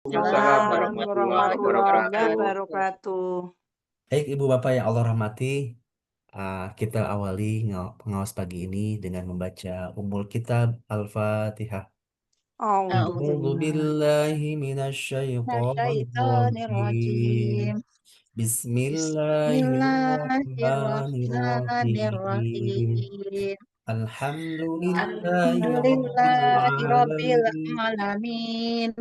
Waalaikumsalam Waalaikumsalam warahmatullahi warahmatullahi wabarakatuh. wabarakatuh. Baik, Ibu Bapak yang Allah rahmati, kita awali pengawas pagi ini dengan membaca Ummul Kitab Al-Fatihah. A'udzu Alhamdulillah. billahi minasy syaithanir rajim. Minasyaitonirrajim. Bismillahirrahmanirrahim. Bismillahirrahmanirrahim. Alhamdulillahi rabbil Alhamdulillahi rabbil alamin. alamin.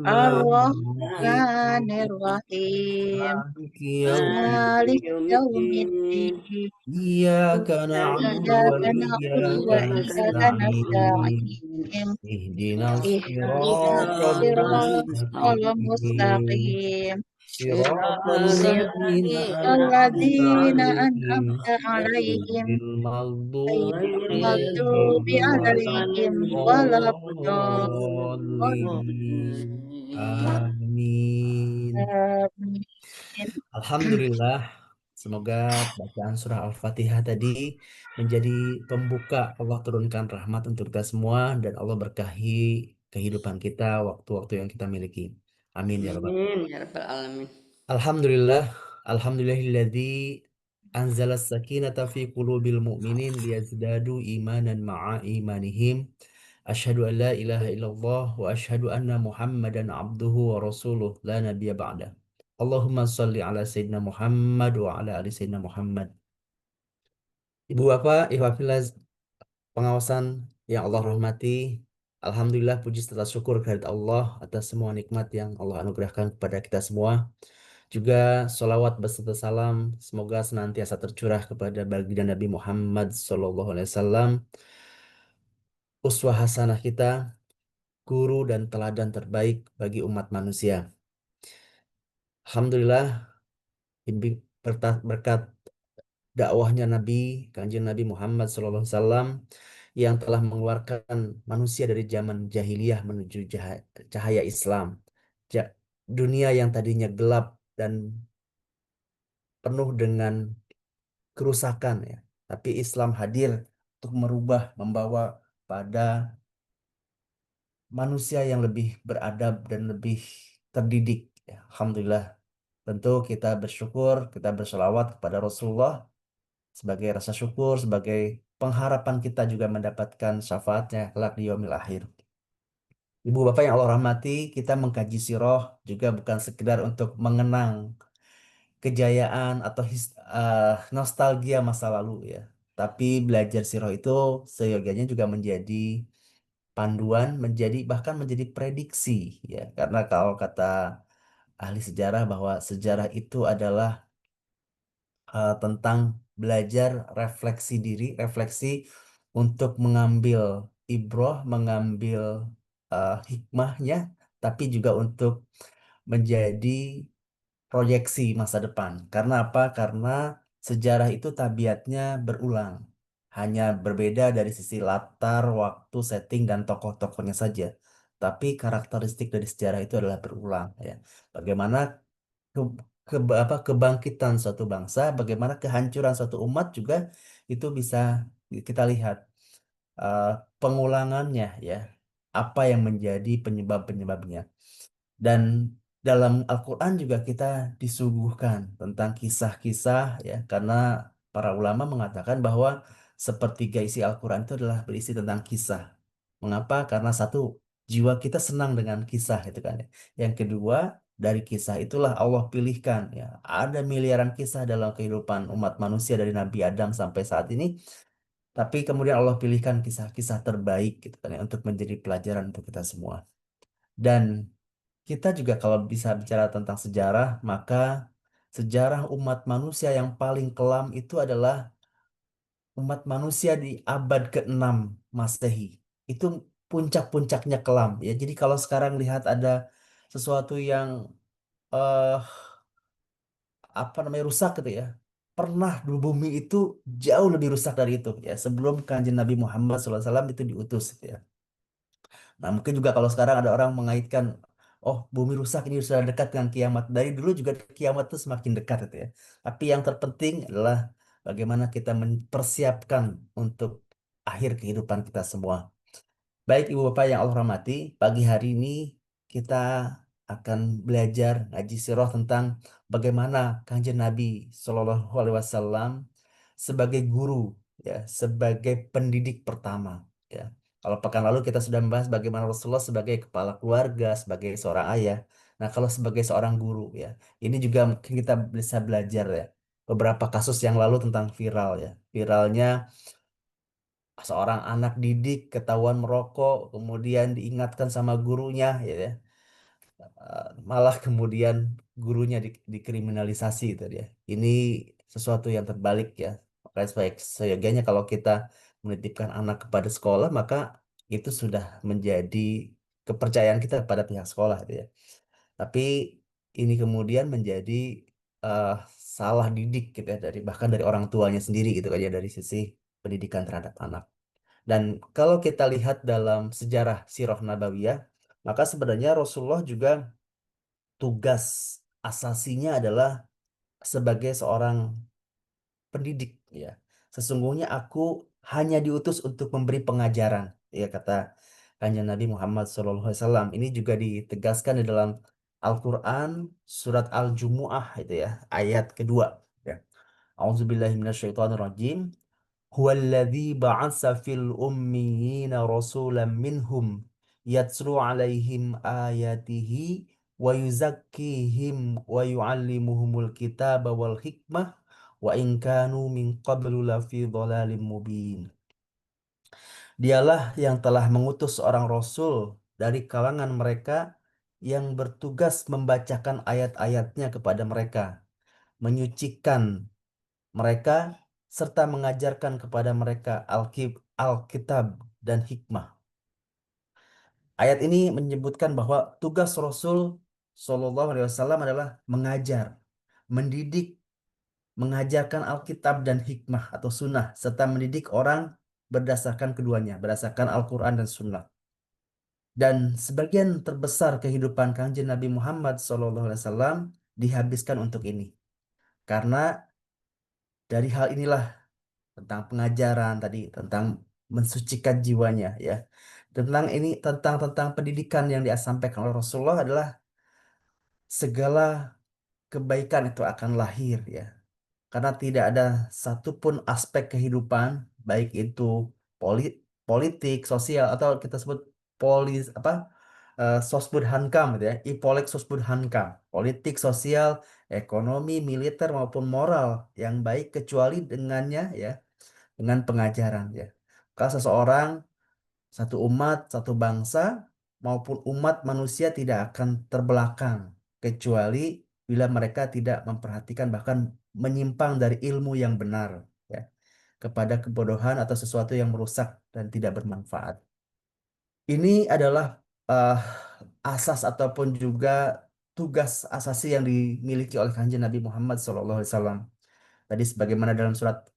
Ar-Rahmanir Ar-Rahmanirrahim. Maliki Malik yaumiddin. yaumiddin. Iyyaka na'budu wa Iyyaka na'budu iyyaka wa iyyaka nasta'in. nasta'in. Ihdinas Ihdinas siratal siratal mustaqim. mustaqim. Siratal ladzina Siratal an'amta ladzina 'alaihim an'amta 'alaihim ghairil maghdubi ghairil 'alaihim maghdubi 'alaihim waladdallin. Amin. waladdallin. Alhamdulillah, semoga bacaan surah Al-Fatihah tadi menjadi pembuka Allah turunkan rahmat untuk kita semua dan Allah berkahi kehidupan kita, waktu-waktu yang kita miliki. Amin ya Rabbal. Amin ya rabbal alamin. Alhamdulillah, alhamdulillahilladzi anzala sakinata fi qulubil mu'minin liyazdadu imanan ma'a imanihim. Asyhadu an la ilaha illallah wa asyhadu anna Muhammadan abduhu wa rasuluh la nabiyya ba'da. Allahumma sholli ala Sayyidina Muhammad wa ala ali Sayyidina Muhammad. Ibu Bapak, Ihwafillah pengawasan yang Allah rahmati. Alhamdulillah puji serta syukur kehadirat Allah atas semua nikmat yang Allah anugerahkan kepada kita semua. Juga sholawat beserta salam semoga senantiasa tercurah kepada baginda Nabi Muhammad SAW, uswah hasanah kita, guru dan teladan terbaik bagi umat manusia. Alhamdulillah, berkat dakwahnya Nabi, Kanjeng Nabi Muhammad SAW yang telah mengeluarkan manusia dari zaman jahiliyah menuju cahaya Islam. Ja- Dunia yang tadinya gelap dan penuh dengan kerusakan ya. Tapi Islam hadir untuk merubah, membawa pada manusia yang lebih beradab dan lebih terdidik. Ya, Alhamdulillah. Tentu kita bersyukur, kita berselawat kepada Rasulullah sebagai rasa syukur, sebagai pengharapan kita juga mendapatkan syafaatnya kelak di yaumil akhir. Ibu Bapak yang Allah rahmati, kita mengkaji sirah juga bukan sekedar untuk mengenang kejayaan atau nostalgia masa lalu ya. Tapi belajar sirah itu seyogianya juga menjadi panduan, bahkan menjadi prediksi ya. Karena kalau kata ahli sejarah bahwa sejarah itu adalah tentang belajar refleksi diri, refleksi untuk mengambil ibroh, mengambil hikmahnya, tapi juga untuk menjadi proyeksi masa depan. Karena apa? Karena sejarah itu tabiatnya berulang. Hanya berbeda dari sisi latar, waktu, setting, dan tokoh-tokohnya saja. Tapi karakteristik dari sejarah itu adalah berulang. Ya. Bagaimana ke, kebangkitan suatu bangsa, bagaimana kehancuran suatu umat juga itu bisa kita lihat eh, pengulangannya ya. Apa yang menjadi penyebab-penyebabnya. Dan dalam Al-Quran juga kita disuguhkan tentang kisah-kisah ya, karena para ulama mengatakan bahwa sepertiga isi Al-Quran itu adalah berisi tentang kisah. Mengapa? Karena satu, jiwa kita senang dengan kisah itu kan ya. Yang kedua, dari kisah itulah Allah pilihkan ya. Ada miliaran kisah dalam kehidupan umat manusia dari Nabi Adam sampai saat ini, tapi kemudian Allah pilihkan kisah-kisah terbaik gitu kan ya, untuk menjadi pelajaran untuk kita semua. Dan kita juga kalau bisa bicara tentang sejarah, maka sejarah umat manusia yang paling kelam itu adalah umat manusia di abad ke-6 Masehi. Itu puncak-puncaknya kelam ya. Jadi kalau sekarang lihat ada sesuatu yang eh apa namanya rusak gitu ya. Pernah di bumi itu jauh lebih rusak dari itu ya. Sebelum Kanjeng Nabi Muhammad SAW itu diutus gitu ya. Nah, mungkin juga kalau sekarang ada orang mengaitkan, oh bumi rusak ini sudah dekat dengan kiamat. Dari dulu juga kiamat itu semakin dekat gitu ya. Tapi yang terpenting adalah bagaimana kita mempersiapkan untuk akhir kehidupan kita semua. Baik Ibu Bapak yang Allah rahmati, pagi hari ini kita akan belajar ngaji sirah tentang bagaimana Kanjeng Nabi Shallallahu Alaihi Wasallam sebagai guru, ya, sebagai pendidik pertama, ya. Kalau pekan lalu kita sudah membahas bagaimana Rasulullah sebagai kepala keluarga, sebagai seorang ayah. Nah, kalau sebagai seorang guru, ya, ini juga mungkin kita bisa belajar, ya. Beberapa kasus yang lalu tentang viral, ya. Viralnya seorang anak didik ketahuan merokok, kemudian diingatkan sama gurunya, ya. Malah kemudian gurunya dikriminalisasi itu dia. Ini sesuatu yang terbalik, ya. Makanya seyogianya kalau kita menitipkan anak kepada sekolah, maka itu sudah menjadi kepercayaan kita kepada pihak sekolah itu ya. Tapi ini kemudian menjadi eh, salah didik gitu ya, dari bahkan dari orang tuanya sendiri gitu aja, dari sisi pendidikan terhadap anak. Dan kalau kita lihat dalam sejarah Sirah Nabawiyah, maka sebenarnya Rasulullah juga tugas asasinya adalah sebagai seorang pendidik, ya. Sesungguhnya aku hanya diutus untuk memberi pengajaran, ya, kata Kanjeng Nabi Muhammad SAW. Ini juga ditegaskan di dalam Al-Quran surat Al-Jumu'ah itu ya, ayat kedua, ya. A'udzubillahiminasyaitonirrajim. Huwallazi ba'atsa fil ummiyina rasulan minhum yatslu alaihim ayatihi wa yuzakkihim wa yu'allimuhumul kitaba wal hikmah wa in kanu min qablu lafi dhalalim mubin. Dialah yang telah mengutus seorang rasul dari kalangan mereka yang bertugas membacakan ayat-ayatnya kepada mereka, menyucikan mereka, serta mengajarkan kepada mereka Alkitab dan hikmah. Ayat ini menyebutkan bahwa tugas Rasul Shallallahu Alaihi Wasallam adalah mengajar, mendidik, mengajarkan Alkitab dan hikmah atau sunnah, serta mendidik orang berdasarkan keduanya, berdasarkan Al-Quran dan sunnah. Dan sebagian terbesar kehidupan Kanjeng Nabi Muhammad SAW dihabiskan untuk ini. Karena dari hal inilah, tentang pengajaran tadi, tentang mensucikan jiwanya, ya. Tentang ini, tentang pendidikan yang disampaikan oleh Rasulullah adalah segala kebaikan itu akan lahir, ya. Karena tidak ada satupun aspek kehidupan, baik itu poli- politik, sosial, atau kita sebut polis apa sosbud hankam gitu ya, ipolek sosbud hankam, politik, sosial, ekonomi, militer maupun moral yang baik kecuali dengannya, ya, dengan pengajaran, ya. Kalau seseorang, satu umat, satu bangsa maupun umat manusia tidak akan terbelakang kecuali bila mereka tidak memperhatikan bahkan menyimpang dari ilmu yang benar, ya, kepada kebodohan atau sesuatu yang merusak dan tidak bermanfaat. Ini adalah eh, asas ataupun juga tugas asasi yang dimiliki oleh Kanjeng Nabi Muhammad SAW. Tadi sebagaimana dalam surat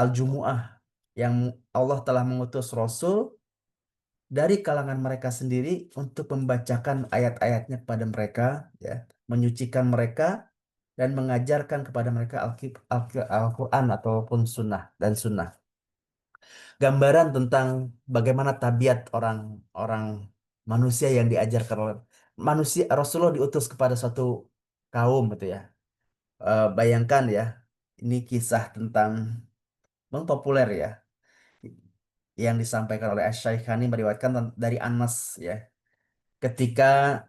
Al-Jumu'ah, yang Allah telah mengutus Rasul dari kalangan mereka sendiri untuk membacakan ayat-ayatnya kepada mereka, ya, menyucikan mereka dan mengajarkan kepada mereka Al-Quran ataupun sunnah dan sunnah. Gambaran tentang bagaimana tabiat orang-orang manusia yang diajarkan oleh manusia. Rasulullah diutus kepada suatu kaum gitu ya. Bayangkan ya, ini kisah tentang memang populer ya, yang disampaikan oleh Asy-Syaikhan meriwayatkan dari Anas, ya. Ketika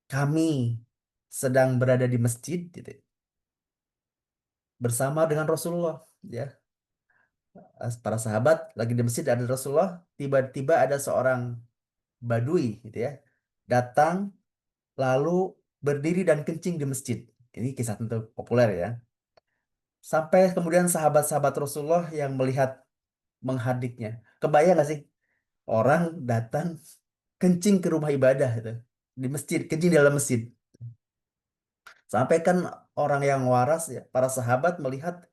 kami sedang berada di masjid gitu, bersama dengan Rasulullah, ya. Para sahabat lagi di masjid, ada Rasulullah, tiba-tiba ada seorang badui gitu ya, datang lalu berdiri dan kencing di masjid. Ini kisah tentu populer ya. Sampai kemudian sahabat-sahabat Rasulullah yang melihat menghadiknya. Kebayang gak sih, orang datang kencing ke rumah ibadah itu, di masjid, kencing di dalam masjid. Sampai kan orang yang waras, ya, para sahabat melihat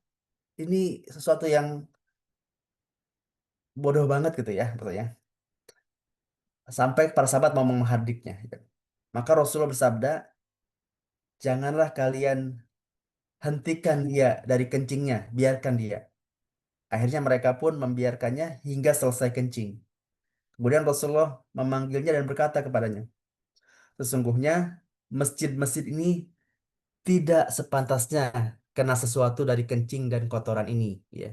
ini sesuatu yang bodoh banget gitu ya, katanya. Sampai para sahabat mau menghardiknya, gitu. Maka Rasulullah bersabda, janganlah kalian hentikan dia dari kencingnya, biarkan dia. Akhirnya mereka pun membiarkannya hingga selesai kencing. Kemudian Rasulullah memanggilnya dan berkata kepadanya, sesungguhnya masjid-masjid ini tidak sepantasnya kena sesuatu dari kencing dan kotoran ini, ya.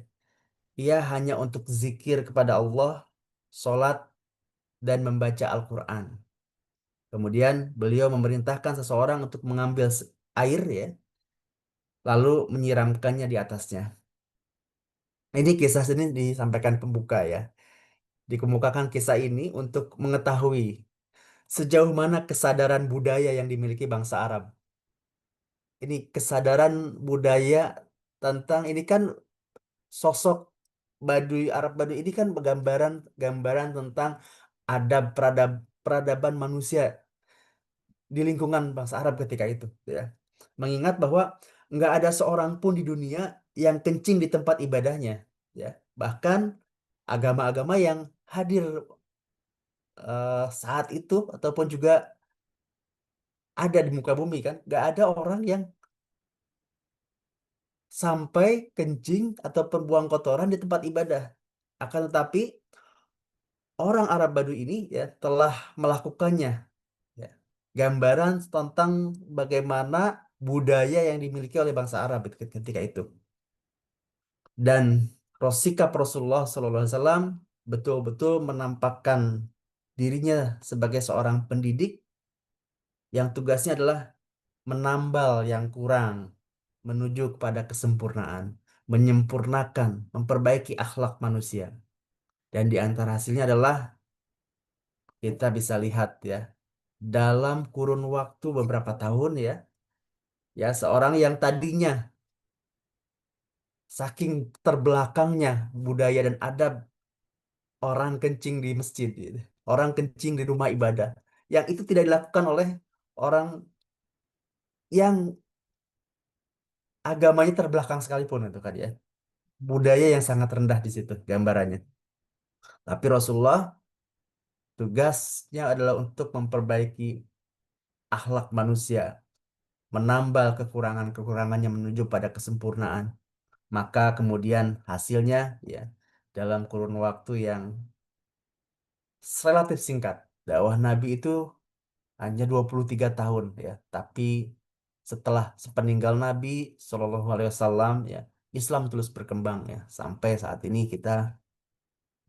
Ia hanya untuk zikir kepada Allah, sholat, dan membaca Al-Quran. Kemudian beliau memerintahkan seseorang untuk mengambil air, ya, lalu menyiramkannya di atasnya. Ini kisah ini disampaikan pembuka, ya. Dikemukakan kisah ini untuk mengetahui sejauh mana kesadaran budaya yang dimiliki bangsa Arab. Ini kesadaran budaya tentang ini kan sosok Baduy Arab Baduy ini kan gambaran tentang peradaban manusia di lingkungan bangsa Arab ketika itu, ya. Mengingat bahwa nggak ada seorang pun di dunia yang kencing di tempat ibadahnya, ya. Bahkan agama-agama yang hadir saat itu ataupun juga ada di muka bumi kan, nggak ada orang yang sampai kencing ataupun buang kotoran di tempat ibadah. Akan tetapi orang Arab Baduy ini, ya, telah melakukannya, ya. Gambaran tentang bagaimana budaya yang dimiliki oleh bangsa Arab ketika itu. Dan sikap Rasulullah SAW betul-betul menampakkan dirinya sebagai seorang pendidik yang tugasnya adalah menambal yang kurang menuju kepada kesempurnaan, menyempurnakan, memperbaiki akhlak manusia. Dan di antara hasilnya adalah kita bisa lihat, ya, dalam kurun waktu beberapa tahun, ya, seorang yang tadinya saking terbelakangnya budaya dan adab orang kencing di masjid, gitu. Orang kencing di rumah ibadah, yang itu tidak dilakukan oleh orang yang agamanya terbelakang sekalipun, itu kan, ya. Budaya yang sangat rendah di situ gambarannya. Tapi Rasulullah tugasnya adalah untuk memperbaiki akhlak manusia, menambal kekurangan-kekurangannya menuju pada kesempurnaan. Maka kemudian hasilnya, ya, dalam kurun waktu yang relatif singkat, dakwah Nabi itu hanya 23 tahun, ya. Tapi setelah sepeninggal Nabi Shallallahu Alaihi Wasallam, ya, Islam terus berkembang, ya, sampai saat ini kita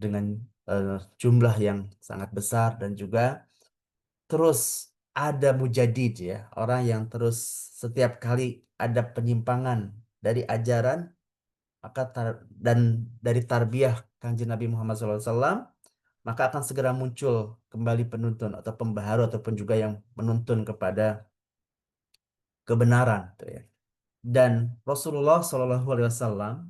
dengan eh, jumlah yang sangat besar dan juga terus ada mujadid, ya, orang yang terus setiap kali ada penyimpangan dari ajaran dan dari tarbiyah Kanjeng Nabi Muhammad SAW, maka akan segera muncul kembali penuntun atau pembaharu ataupun juga yang menuntun kepada kebenaran, tuh, ya. Dan Rasulullah SAW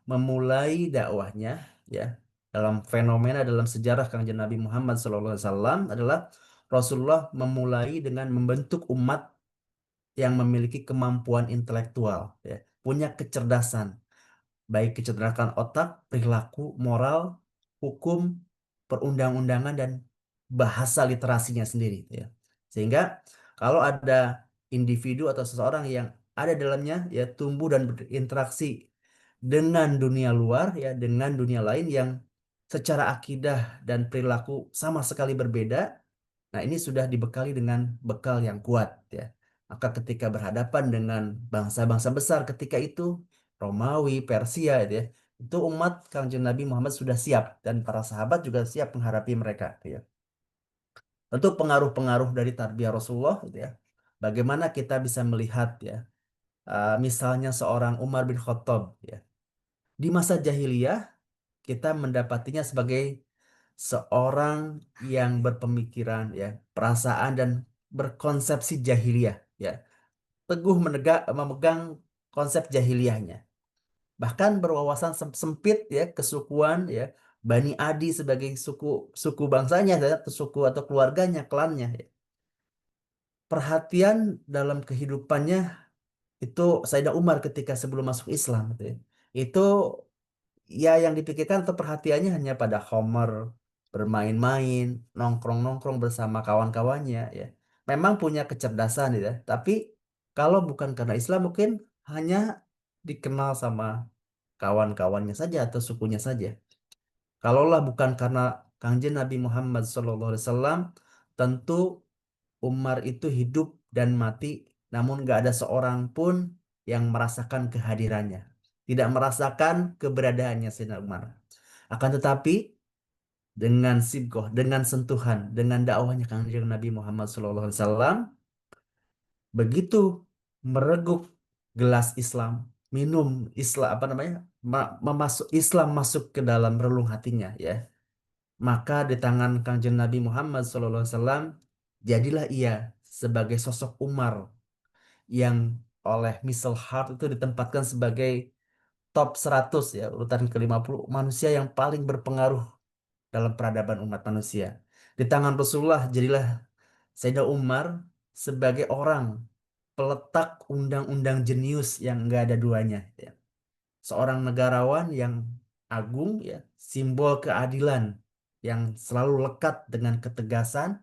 memulai dakwahnya, ya, dalam fenomena dalam sejarah Kanjeng Nabi Muhammad SAW adalah Rasulullah memulai dengan membentuk umat yang memiliki kemampuan intelektual, ya, punya kecerdasan, baik kecerdasan otak, perilaku, moral, hukum, perundang-undangan, dan bahasa literasinya sendiri, ya. Sehingga kalau ada individu atau seseorang yang ada dalamnya, ya, tumbuh dan berinteraksi dengan dunia luar, ya, dengan dunia lain yang secara akidah dan perilaku sama sekali berbeda, nah ini sudah dibekali dengan bekal yang kuat, ya. Maka ketika berhadapan dengan bangsa-bangsa besar ketika itu, Romawi, Persia, gitu, ya, itu umat Kanjeng Nabi Muhammad sudah siap dan para sahabat juga siap menghadapi mereka, gitu, ya. Tentu pengaruh-pengaruh dari tarbiyah Rasulullah, gitu, ya. Bagaimana kita bisa melihat, ya, misalnya seorang Umar bin Khattab, ya. Di masa jahiliyah kita mendapatinya sebagai seorang yang berpemikiran, ya, perasaan dan berkonsepsi jahiliyah, ya. Teguh memegang konsep jahiliyahnya. Bahkan berwawasan sempit, ya, kesukuan, ya, Bani Adi sebagai suku suku bangsanya, ya, atau suku atau keluarganya, klannya, ya. Perhatian dalam kehidupannya itu Sayyidina Umar ketika sebelum masuk Islam, gitu, ya. Itu, ya, yang dipikirkan atau perhatiannya hanya pada Homer, bermain-main, nongkrong-nongkrong bersama kawan-kawannya, ya. Memang punya kecerdasan, ya, tapi kalau bukan karena Islam mungkin hanya dikenal sama kawan-kawannya saja atau sukunya saja. Kalaulah bukan karena Kanjeng Nabi Muhammad SAW, tentu Umar itu hidup dan mati, namun gak ada seorang pun yang merasakan kehadirannya, tidak merasakan keberadaannya Sayyidina Umar. Akan tetapi dengan sibgoh, dengan sentuhan, dengan dakwahnya Kanjeng Nabi Muhammad SAW, begitu mereguk gelas Islam, minum Islam apa namanya, memasuk Islam masuk ke dalam relung hatinya, ya. Maka di tangan Kanjeng Nabi Muhammad SAW jadilah ia sebagai sosok Umar yang oleh Michel Hart itu ditempatkan sebagai top 100 ya, urutan ke-50 manusia yang paling berpengaruh dalam peradaban umat manusia. Di tangan Rasulullah jadilah Sayyidina Umar sebagai orang peletak undang-undang jenius yang enggak ada duanya, ya. Seorang negarawan yang agung, ya, simbol keadilan yang selalu lekat dengan ketegasan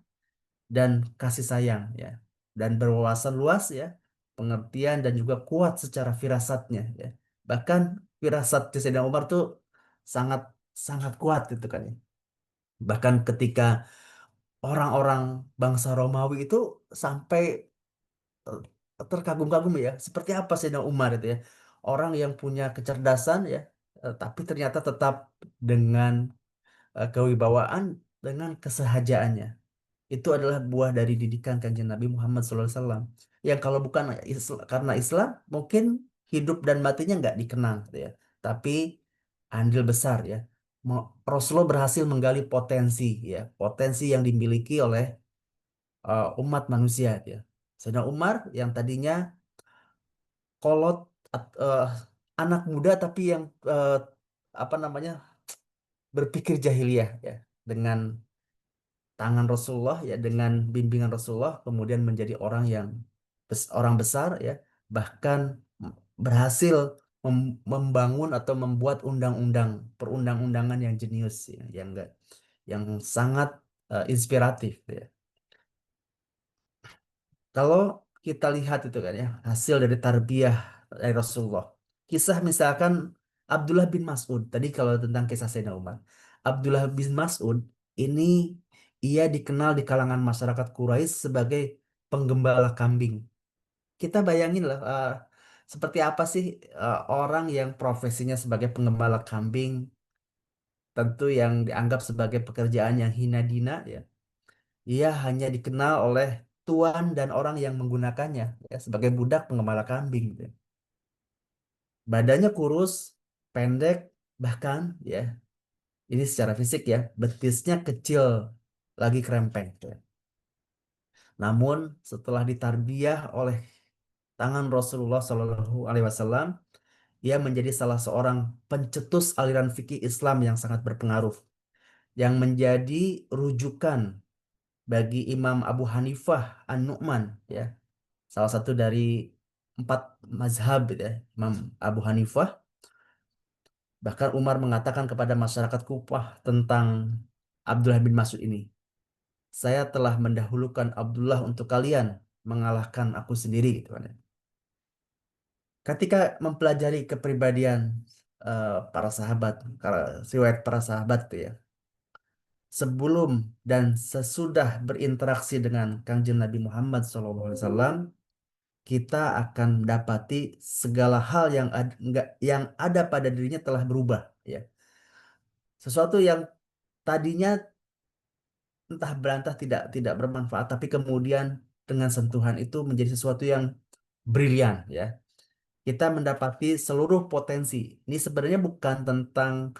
dan kasih sayang, ya, dan berwawasan luas, ya, pengertian dan juga kuat secara firasatnya, ya. Bahkan firasat Sayyidina Umar tuh sangat sangat kuat itu kan, ya. Bahkan ketika orang-orang bangsa Romawi itu sampai terkagum-kagum, ya, seperti apa Sayyidina Umar itu, ya, orang yang punya kecerdasan, ya, tapi ternyata tetap dengan kewibawaan, dengan kesehajaannya. Itu adalah buah dari didikan Kanjeng Nabi Muhammad SAW, yang kalau bukan karena Islam mungkin hidup dan matinya nggak dikenang, gitu ya, tapi andil besar, ya, Rasulullah berhasil menggali potensi, ya, potensi yang dimiliki oleh umat manusia, ya. Sayyidina Umar yang tadinya kolot, eh, anak muda tapi yang apa namanya, berpikir jahiliyah, ya, dengan tangan Rasulullah, ya, dengan bimbingan Rasulullah kemudian menjadi orang yang orang besar, ya, bahkan berhasil membangun atau membuat undang-undang perundang-undangan yang jenius, ya, yang enggak, yang sangat inspiratif, ya. Kalau kita lihat itu kan, ya, hasil dari tarbiyah dari Rasulullah. Kisah misalkan Abdullah bin Mas'ud. Tadi kalau tentang kisah Sayyidina Umar. Abdullah bin Mas'ud ini ia dikenal di kalangan masyarakat Quraisy sebagai penggembala kambing. Kita bayangin lah, seperti apa sih orang yang profesinya sebagai penggembala kambing, tentu yang dianggap sebagai pekerjaan yang hina dina, ya. Ia hanya dikenal oleh tuan dan orang yang menggunakannya, ya, sebagai budak penggembala kambing, gitu. Badannya kurus, pendek, bahkan, ya, ini secara fisik, ya, betisnya kecil, lagi krempeng, ya. Namun setelah ditarbiyah oleh tangan Rasulullah SAW, ia menjadi salah seorang pencetus aliran fikih Islam yang sangat berpengaruh, yang menjadi rujukan bagi Imam Abu Hanifah An-Nu'man, ya, salah satu dari 4 mazhab, ya, Imam Abu Hanifah. Bahkan Umar mengatakan kepada masyarakat Kufah tentang Abdullah bin Mas'ud ini, saya telah mendahulukan Abdullah untuk kalian, mengalahkan aku sendiri, gitu kan, ya. Ketika mempelajari kepribadian para sahabat, riwayat para sahabat tuh, ya, sebelum dan sesudah berinteraksi dengan Kanjeng Nabi Muhammad SAW, kita akan mendapati segala hal yang yang ada pada dirinya telah berubah, ya. Sesuatu yang tadinya entah berantah tidak bermanfaat, tapi kemudian dengan sentuhan itu menjadi sesuatu yang brilian, ya. Kita mendapati seluruh potensi. Ini sebenarnya bukan tentang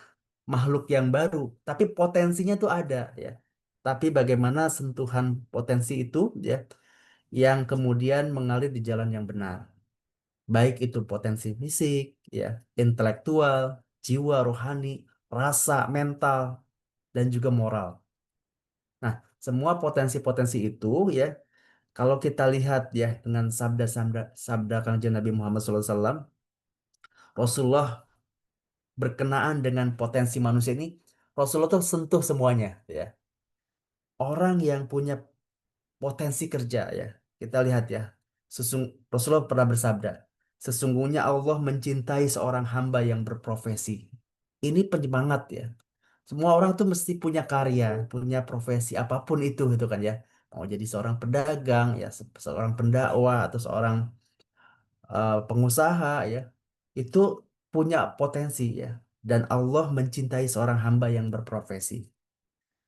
makhluk yang baru, tapi potensinya tuh ada, ya. Tapi bagaimana sentuhan potensi itu, ya, yang kemudian mengalir di jalan yang benar. Baik itu potensi fisik, ya, intelektual, jiwa, rohani, rasa, mental, dan juga moral. Nah, semua potensi-potensi itu, ya, kalau kita lihat, ya, dengan sabda Kanjeng Nabi Muhammad SAW, Rasulullah berkenaan dengan potensi manusia ini, Rasulullah tuh sentuh semuanya, ya. Orang yang punya potensi kerja, ya, kita lihat, ya, Rasulullah pernah bersabda, sesungguhnya Allah mencintai seorang hamba yang berprofesi. Ini penyemangat, ya. Semua orang tuh mesti punya karya, punya profesi apapun itu, gitu kan, ya. mau jadi seorang pedagang ya, seorang pendakwah atau seorang pengusaha ya, itu punya potensi ya. Dan Allah mencintai seorang hamba yang berprofesi.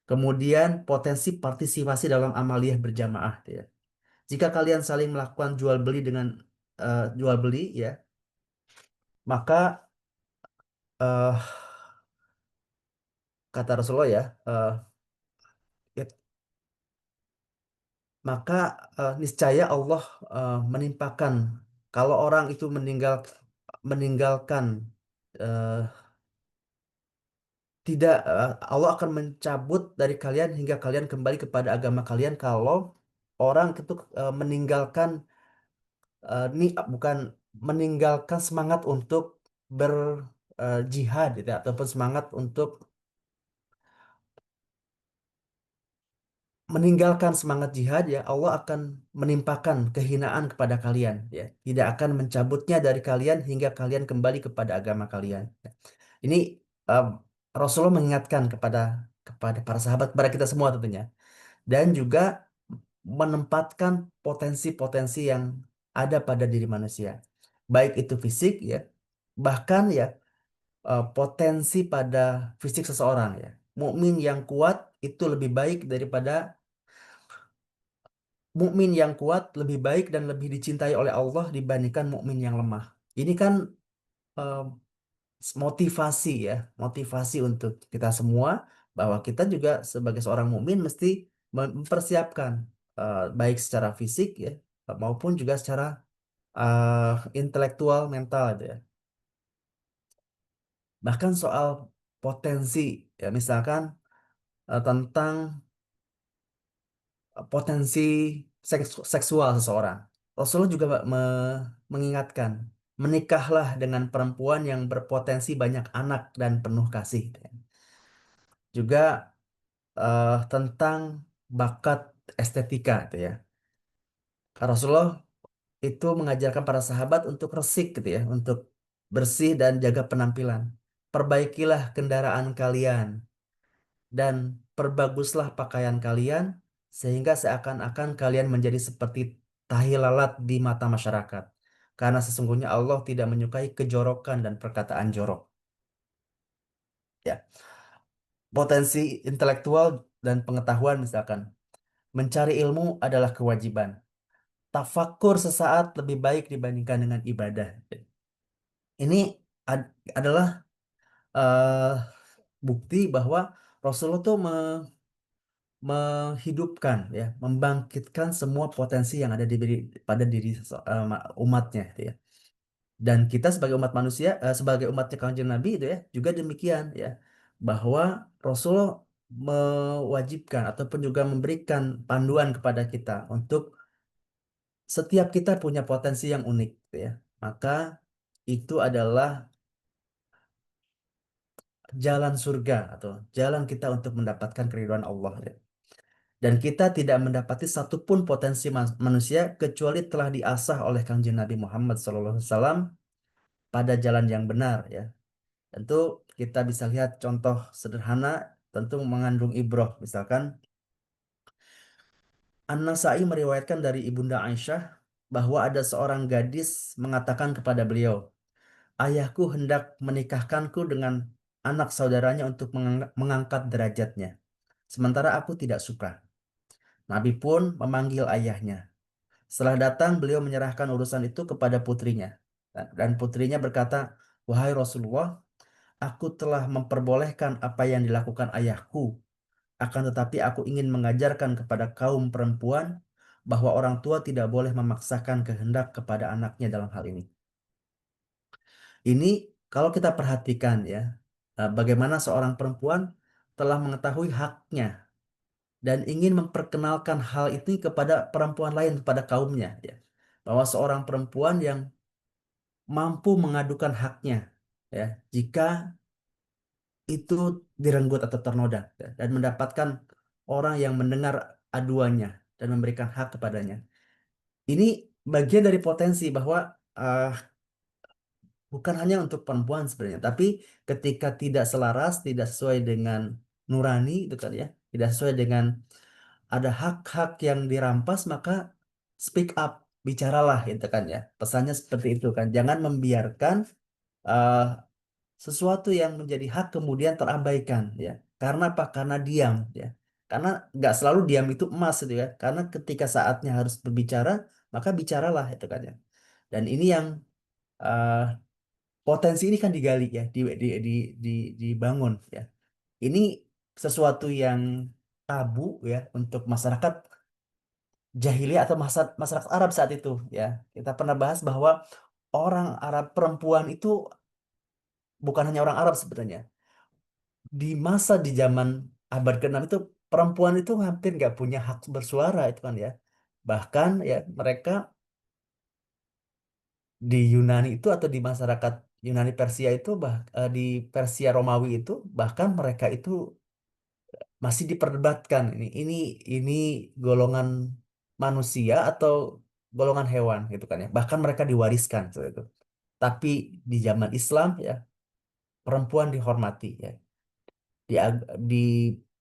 Kemudian potensi partisipasi dalam amaliyah berjamaah ya. Jika kalian saling melakukan jual beli dengan jual beli ya, maka eh, kata Rasulullah ya, ya, maka niscaya Allah menimpakan kalau orang itu meninggalkan eh, tidak Allah akan mencabut dari kalian hingga kalian kembali kepada agama kalian kalau orang itu meninggalkan bukan meninggalkan semangat untuk berjihad gitu ya, ataupun semangat untuk meninggalkan semangat jihad ya, Allah akan menimpakan kehinaan kepada kalian ya, tidak akan mencabutnya dari kalian hingga kalian kembali kepada agama kalian. Ini uh, Rasulullah mengingatkan kepada kepada para sahabat, kepada kita semua tentunya, dan juga menempatkan potensi-potensi yang ada pada diri manusia, baik itu fisik ya, bahkan ya potensi pada fisik seseorang ya. Mukmin yang kuat itu lebih baik daripada mukmin yang kuat lebih baik dan lebih dicintai oleh Allah dibandingkan mukmin yang lemah. Ini kan eh, motivasi ya, motivasi untuk kita semua bahwa kita juga sebagai seorang mukmin mesti mempersiapkan baik secara fisik ya maupun juga secara intelektual mental itu ya. Bahkan soal potensi ya misalkan tentang potensi seksual seseorang. Rasulullah juga mengingatkan, menikahlah dengan perempuan yang berpotensi banyak anak dan penuh kasih. Juga tentang bakat estetika gitu ya. Rasulullah itu mengajarkan para sahabat untuk resik gitu ya, untuk bersih dan jaga penampilan. Perbaikilah kendaraan kalian dan perbaguslah pakaian kalian sehingga seakan-akan kalian menjadi seperti tahi lalat di mata masyarakat. Karena sesungguhnya Allah tidak menyukai kejorokan dan perkataan jorok. Ya, potensi intelektual dan pengetahuan misalkan. Mencari ilmu adalah kewajiban. Tafakur sesaat lebih baik dibandingkan dengan ibadah. Ini adalah eh, bukti bahwa Rasulullah tuh menghidupkan ya, membangkitkan semua potensi yang ada pada diri umatnya gitu ya. Dan kita sebagai umat manusia, sebagai umatnya Kanjeng Nabi itu ya, juga demikian ya, bahwa Rasulullah mewajibkan ataupun juga memberikan panduan kepada kita untuk setiap kita punya potensi yang unik gitu ya. Maka itu adalah jalan surga atau jalan kita untuk mendapatkan keridhaan Allah ya. Dan kita tidak mendapati satupun potensi manusia kecuali telah diasah oleh Kanjeng Nabi Muhammad SAW pada jalan yang benar ya. Tentu kita bisa lihat contoh sederhana tentu mengandung ibroh. Misalkan An-Nasa'i meriwayatkan dari Ibunda Aisyah bahwa ada seorang gadis mengatakan kepada beliau, ayahku hendak menikahkanku dengan anak saudaranya untuk mengangkat derajatnya. Sementara aku tidak suka. Nabi pun memanggil ayahnya. Setelah datang, beliau menyerahkan urusan itu kepada putrinya. Dan putrinya berkata, wahai Rasulullah, aku telah memperbolehkan apa yang dilakukan ayahku. Akan tetapi aku ingin mengajarkan kepada kaum perempuan bahwa orang tua tidak boleh memaksakan kehendak kepada anaknya dalam hal ini. Ini kalau kita perhatikan ya, bagaimana seorang perempuan telah mengetahui haknya dan ingin memperkenalkan hal itu kepada perempuan lain, kepada kaumnya ya. Bahwa seorang perempuan yang mampu mengadukan haknya ya, jika itu direnggut atau ternoda ya, dan mendapatkan orang yang mendengar aduannya dan memberikan hak kepadanya. Ini bagian dari potensi bahwa eh, bukan hanya untuk perempuan sebenarnya, tapi ketika tidak selaras, tidak sesuai dengan nurani itu kan ya, tidak sesuai dengan ada hak-hak yang dirampas, maka speak up, bicaralah gitu kan ya. Pesannya seperti itu kan. Jangan membiarkan eh, sesuatu yang menjadi hak kemudian terabaikan ya. Karena apa? Karena diam ya. Karena nggak selalu diam itu emas gitu ya. Karena ketika saatnya harus berbicara, maka bicaralah itu kan ya. Dan ini yang eh, potensi ini kan digali ya, dibangun ya. Ini sesuatu yang tabu ya untuk masyarakat jahiliyah atau masyarakat Arab saat itu ya. Kita pernah bahas bahwa orang Arab perempuan itu bukan hanya orang Arab sebenarnya. Di masa di zaman abad ke-6 itu perempuan itu hampir nggak punya hak bersuara itu kan ya. Bahkan ya mereka di Yunani itu atau di masyarakat Yunani Persia itu di Persia Romawi itu bahkan mereka itu masih diperdebatkan ini golongan manusia atau golongan hewan gitu kan ya. Bahkan mereka diwariskan seperti itu. Tapi di zaman Islam ya perempuan dihormati ya, di,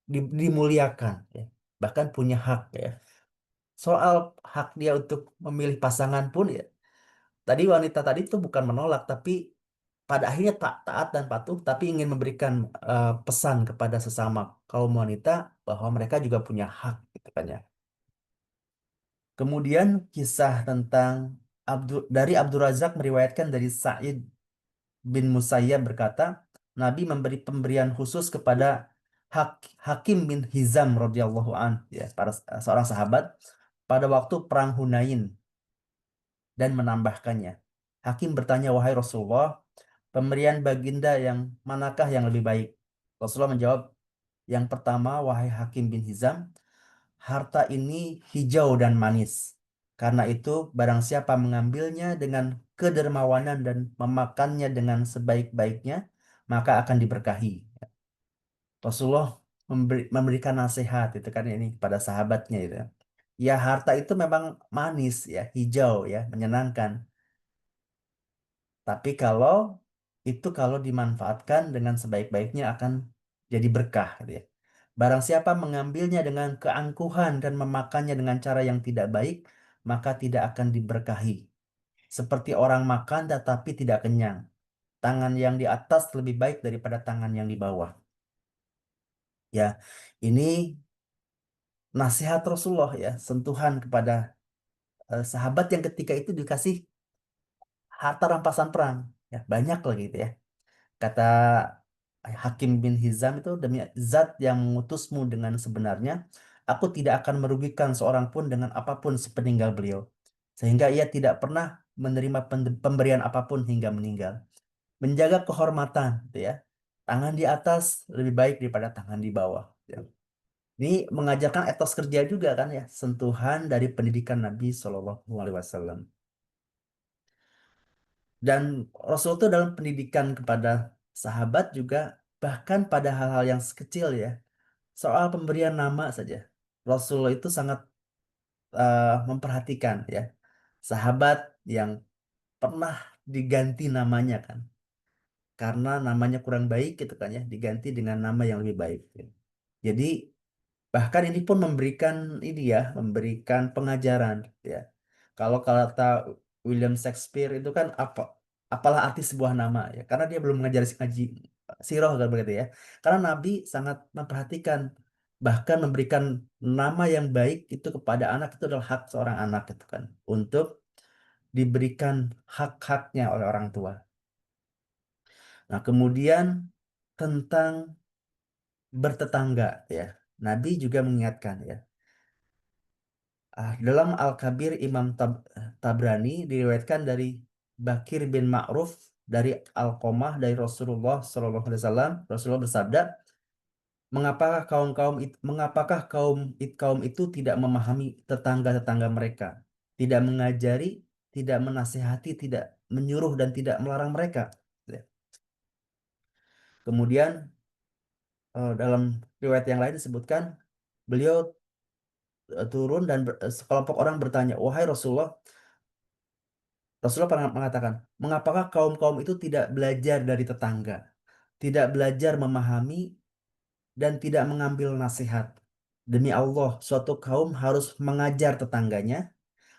di, dimuliakan ya, bahkan punya hak ya. Soal hak dia untuk memilih pasangan pun ya, tadi wanita tadi itu bukan menolak, tapi pada akhirnya taat dan patuh, tapi ingin memberikan pesan kepada sesama kaum wanita bahwa mereka juga punya hak gitu kan ya. Kemudian kisah tentang dari Abdul Razak meriwayatkan dari Sa'id bin Musayyab berkata, Nabi memberi pemberian khusus kepada Hakim bin Hizam radhiyallahu an, ya, para seorang sahabat pada waktu perang Hunain dan menambahkannya. Hakim bertanya, wahai Rasulullah, pemberian baginda yang manakah yang lebih baik? Rasulullah menjawab, yang pertama, wahai Hakim bin Hizam, harta ini hijau dan manis. Karena itu, barang siapa mengambilnya dengan kedermawanan dan memakannya dengan sebaik-baiknya, maka akan diberkahi. Rasulullah memberikan nasihat itu kan ini pada sahabatnya itu. Ya harta itu memang manis ya, hijau ya, menyenangkan. Tapi kalau dimanfaatkan dengan sebaik-baiknya akan jadi berkah gitu ya. Barang siapa mengambilnya dengan keangkuhan dan memakannya dengan cara yang tidak baik, maka tidak akan diberkahi. Seperti orang makan tetapi tidak kenyang. Tangan yang di atas lebih baik daripada tangan yang di bawah. Ya, ini nasihat Rasulullah ya, sentuhan kepada sahabat yang ketika itu dikasih harta rampasan perang. Ya, banyak lagi gitu ya. Kata Hakim bin Hizam itu, demi zat yang mengutusmu dengan sebenarnya, aku tidak akan merugikan seorang pun dengan apapun sepeninggal beliau. Sehingga ia tidak pernah menerima pemberian apapun hingga meninggal. Menjaga kehormatan, gitu ya. Tangan di atas lebih baik daripada tangan di bawah. Ya. Ini mengajarkan etos kerja juga kan ya, sentuhan dari pendidikan Nabi Shallallahu Alaihi Wasallam. Dan Rasul itu dalam pendidikan kepada sahabat juga bahkan pada hal-hal yang kecil ya, soal pemberian nama saja. Rasul itu sangat memperhatikan ya sahabat yang pernah diganti namanya kan karena namanya kurang baik gitu kan ya, diganti dengan nama yang lebih baik ya. Jadi bahkan ini pun memberikan ini ya, memberikan pengajaran ya. Kalau kata William Shakespeare itu kan apalah arti sebuah nama ya. Karena dia belum mengajar ngaji sirah kan begitu ya. Karena Nabi sangat memperhatikan bahkan memberikan nama yang baik itu kepada anak itu adalah hak seorang anak gitu kan untuk diberikan hak-haknya oleh orang tua. Nah, kemudian tentang bertetangga ya. Nabi juga mengingatkan ya. Dalam Al-Kabir Imam Tabrani diriwayatkan dari Bakir bin Ma'ruf dari Alqomah dari Rasulullah SAW. Rasulullah bersabda, mengapakah kaum itu tidak memahami tetangga-tetangga mereka, tidak mengajari, tidak menasihati, tidak menyuruh dan tidak melarang mereka. Ya. Kemudian dalam riwayat yang lain disebutkan beliau turun dan sekelompok orang bertanya, wahai Rasulullah, Rasulullah pernah mengatakan, mengapakah kaum-kaum itu tidak belajar dari tetangga, tidak belajar memahami, dan tidak mengambil nasihat? Demi Allah, suatu kaum harus mengajar tetangganya,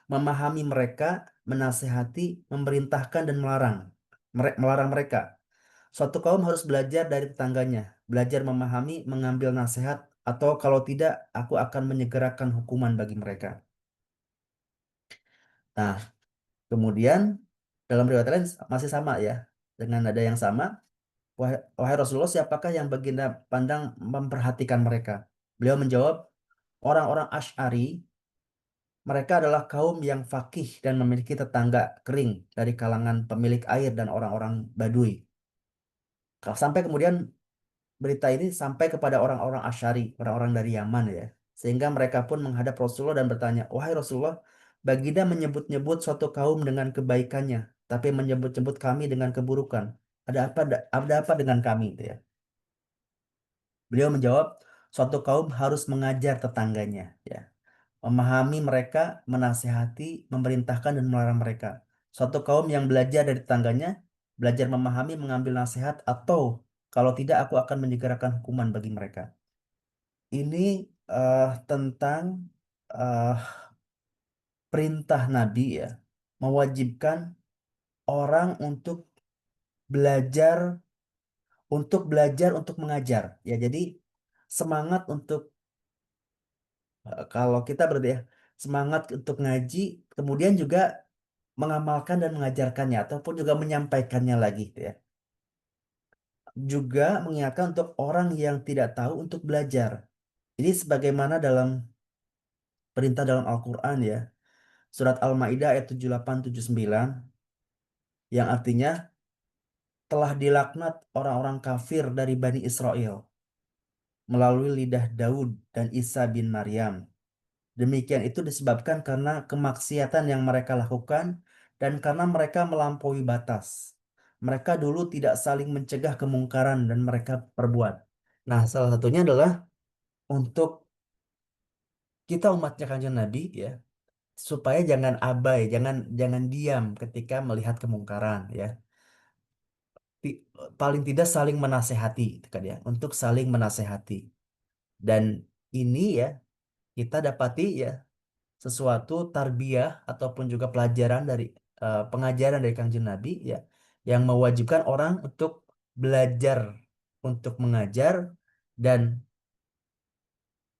memahami mereka, menasehati, memerintahkan dan melarang. Melarang mereka. Suatu kaum harus belajar dari tetangganya, belajar memahami, mengambil nasihat, atau kalau tidak, aku akan menyegerakan hukuman bagi mereka. Nah, kemudian dalam riwayat lain masih sama ya, dengan nada yang sama. Wahai Rasulullah, siapakah yang baginda pandang memperhatikan mereka? Beliau menjawab, orang-orang Asy'ari, mereka adalah kaum yang fakih dan memiliki tetangga kering dari kalangan pemilik air dan orang-orang Badui. Sampai kemudian berita ini sampai kepada orang-orang Asy'ari, orang-orang dari Yaman ya. Sehingga mereka pun menghadap Rasulullah dan bertanya, wahai Rasulullah, baginda menyebut-nyebut suatu kaum dengan kebaikannya, tapi menyebut-nyebut kami dengan keburukan. Ada apa dengan kami itu ya? Beliau menjawab, suatu kaum harus mengajar tetangganya, ya, memahami mereka, menasihati, memerintahkan dan melarang mereka. Suatu kaum yang belajar dari tetangganya, belajar memahami, mengambil nasihat, atau kalau tidak aku akan menyegerakan hukuman bagi mereka. Ini tentang eh, perintah Nabi ya, mewajibkan orang belajar belajar untuk mengajar. Ya, jadi semangat untuk kalau kita berarti ya semangat untuk ngaji, kemudian juga mengamalkan dan mengajarkannya ataupun juga menyampaikannya lagi gitu ya. Juga mengingatkan untuk orang yang tidak tahu untuk belajar. Jadi sebagaimana dalam perintah dalam Al-Qur'an ya, surat Al-Maidah ayat 78-79 yang artinya telah dilaknat orang-orang kafir dari Bani Israel melalui lidah Daud dan Isa bin Maryam. Demikian itu disebabkan karena kemaksiatan yang mereka lakukan dan karena mereka melampaui batas. Mereka dulu tidak saling mencegah kemungkaran dan mereka perbuat. Nah, salah satunya adalah untuk kita umatnya Kanjeng Nabi ya, supaya jangan abai, jangan jangan diam ketika melihat kemungkaran ya. Ti- Paling tidak saling menasehati, itu kan ya, untuk saling menasehati. Dan ini ya kita dapati ya sesuatu tarbiyah ataupun juga pelajaran dari pengajaran dari Kanjeng Nabi ya yang mewajibkan orang untuk belajar untuk mengajar dan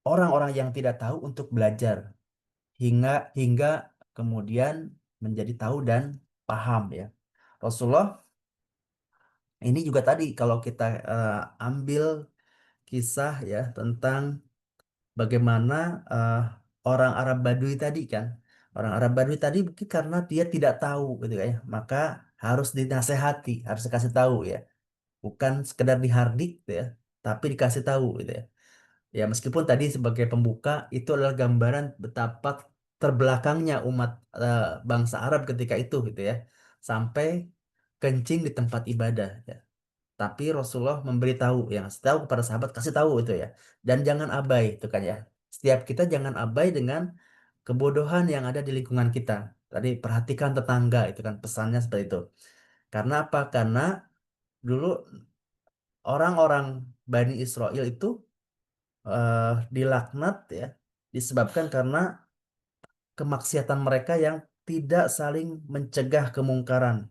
orang-orang yang tidak tahu untuk belajar hingga hingga kemudian menjadi tahu dan paham ya. Rasulullah ini juga tadi kalau kita ambil kisah ya tentang bagaimana eh, orang Arab Badui tadi kan. Orang Arab Badui tadi mungkin karena dia tidak tahu gitu ya. Maka harus dinasehati, harus dikasih tahu ya. Bukan sekedar dihardik gitu ya, tapi dikasih tahu gitu ya. Ya meskipun tadi sebagai pembuka itu adalah gambaran betapa terbelakangnya umat bangsa Arab ketika itu gitu ya. Sampai kencing di tempat ibadah ya. Tapi Rasulullah memberitahu yang tahu kepada sahabat kasih tahu itu ya. Dan jangan abai itu kan ya. Setiap kita jangan abai dengan kebodohan yang ada di lingkungan kita. Tadi perhatikan tetangga itu kan pesannya seperti itu. Karena apa? Karena dulu orang-orang Bani Israel itu dilaknat ya disebabkan karena kemaksiatan mereka yang tidak saling mencegah kemungkaran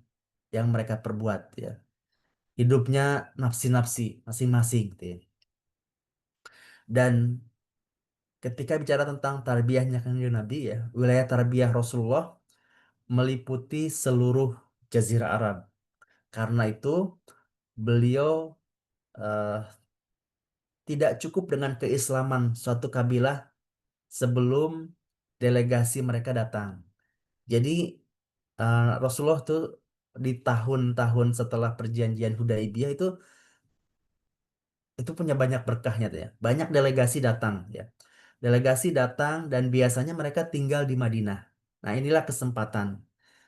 yang mereka perbuat ya. Hidupnya nafsi-nafsi masing-masing gitu ya. Dan ketika bicara tentang tarbiyahnya Kanjeng Nabi ya, wilayah tarbiyah Rasulullah meliputi seluruh Jazirah Arab. Karena itu beliau eh, tidak cukup dengan keislaman suatu kabilah sebelum delegasi mereka datang. Jadi Rasulullah tuh di tahun-tahun setelah perjanjian Hudaibiyah itu punya banyak berkahnya tuh ya. Banyak delegasi datang ya. Delegasi datang dan biasanya mereka tinggal di Madinah. Nah, inilah kesempatan.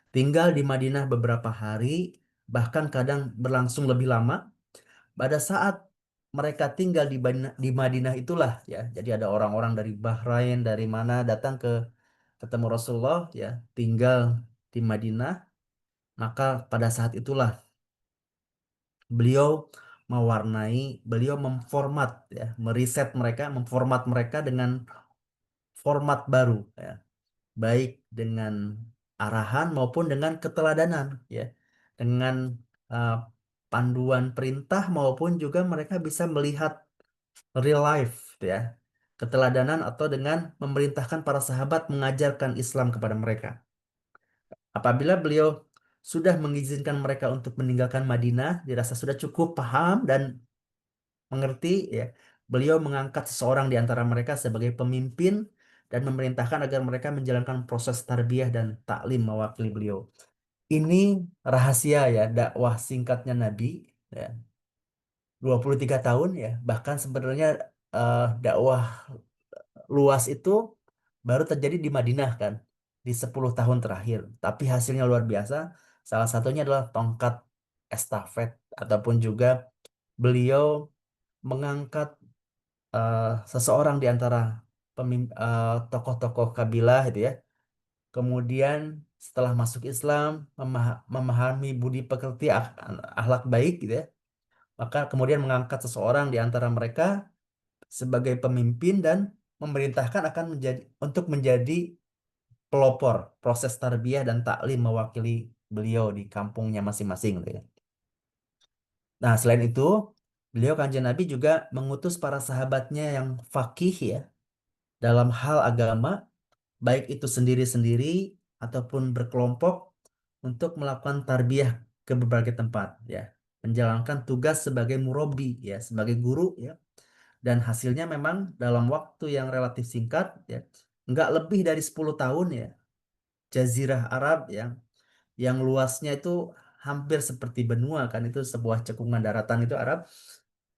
Tinggal di Madinah beberapa hari, bahkan kadang berlangsung lebih lama. Pada saat mereka tinggal di Madinah itulah ya. Jadi ada orang-orang dari Bahrain, dari mana datang ketemu Rasulullah ya, tinggal di Madinah. Maka pada saat itulah beliau mewarnai, beliau memformat ya, meriset mereka, memformat mereka dengan format baru ya, baik dengan arahan maupun dengan keteladanan ya, dengan uh, panduan perintah maupun juga mereka bisa melihat real life gitu ya, keteladanan atau dengan memerintahkan para sahabat mengajarkan Islam kepada mereka. Apabila beliau sudah mengizinkan mereka untuk meninggalkan Madinah, dirasa sudah cukup paham dan mengerti ya. Beliau mengangkat seseorang di antara mereka sebagai pemimpin dan memerintahkan agar mereka menjalankan proses tarbiyah dan taklim mewakili beliau. Ini rahasia ya dakwah singkatnya Nabi ya. 23 tahun ya. Bahkan sebenarnya dakwah luas itu baru terjadi di Madinah kan di 10 tahun terakhir. Tapi hasilnya luar biasa. Salah satunya adalah tongkat estafet ataupun juga beliau mengangkat seseorang di antara tokoh-tokoh kabilah itu ya. Kemudian setelah masuk Islam, memahami budi pekerti, akhlak baik gitu ya. Maka kemudian mengangkat seseorang di antara mereka sebagai pemimpin dan memerintahkan akan menjadi pelopor proses tarbiyah dan taklim mewakili beliau di kampungnya masing-masing gitu ya. Nah, selain itu, beliau kanjeng Nabi juga mengutus para sahabatnya yang fakih ya dalam hal agama, baik itu sendiri-sendiri ataupun berkelompok untuk melakukan tarbiyah ke berbagai tempat ya, menjalankan tugas sebagai murabi ya, sebagai guru ya, dan hasilnya memang dalam waktu yang relatif singkat ya, nggak lebih dari 10 tahun ya, Jazirah Arab yang luasnya itu hampir seperti benua kan, itu sebuah cekungan daratan itu Arab,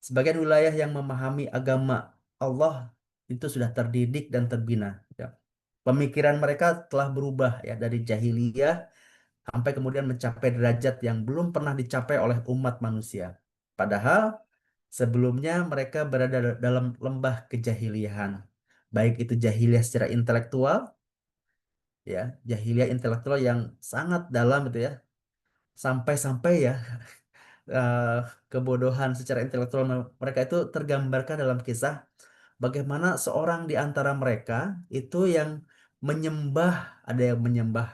sebagian wilayah yang memahami agama Allah itu sudah terdidik dan terbina ya. Pemikiran mereka telah berubah ya dari jahiliyah sampai kemudian mencapai derajat yang belum pernah dicapai oleh umat manusia. Padahal sebelumnya mereka berada dalam lembah kejahiliahan. Baik itu jahiliyah secara intelektual ya, jahiliyah intelektual yang sangat dalam itu ya. Sampai-sampai ya eh, kebodohan secara intelektual mereka itu tergambarkan dalam kisah bagaimana seorang di antara mereka itu yang menyembah, ada yang menyembah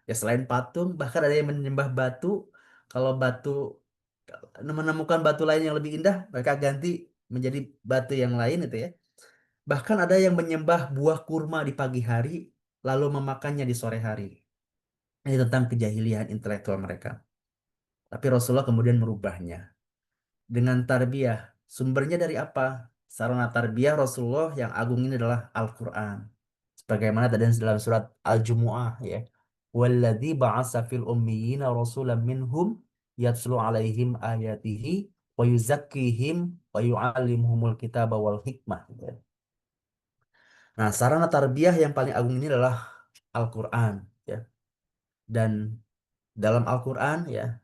ya selain patung, bahkan ada yang menyembah batu. Kalau batu menemukan batu lain yang lebih indah, mereka ganti menjadi batu yang lain itu ya. Bahkan ada yang menyembah buah kurma di pagi hari, lalu memakannya di sore hari. Ini tentang kejahilian intelektual mereka. Tapi Rasulullah kemudian merubahnya dengan tarbiyah. Sumbernya dari apa? Sarana tarbiyah Rasulullah yang agung ini adalah Al-Quran. Sebagaimana tadi dalam surat Al-Jumu'ah ya. Walladzi ba'asa fil ummiyina rasulan minhum yatslu alaihim ayatihi wa yuzakkihim wa yu'allimuhumul kitaba wal hikmah gitu ya. Nah, sarana tarbiyah yang paling agung ini adalah Al-Quran ya. Dan dalam Al-Quran ya,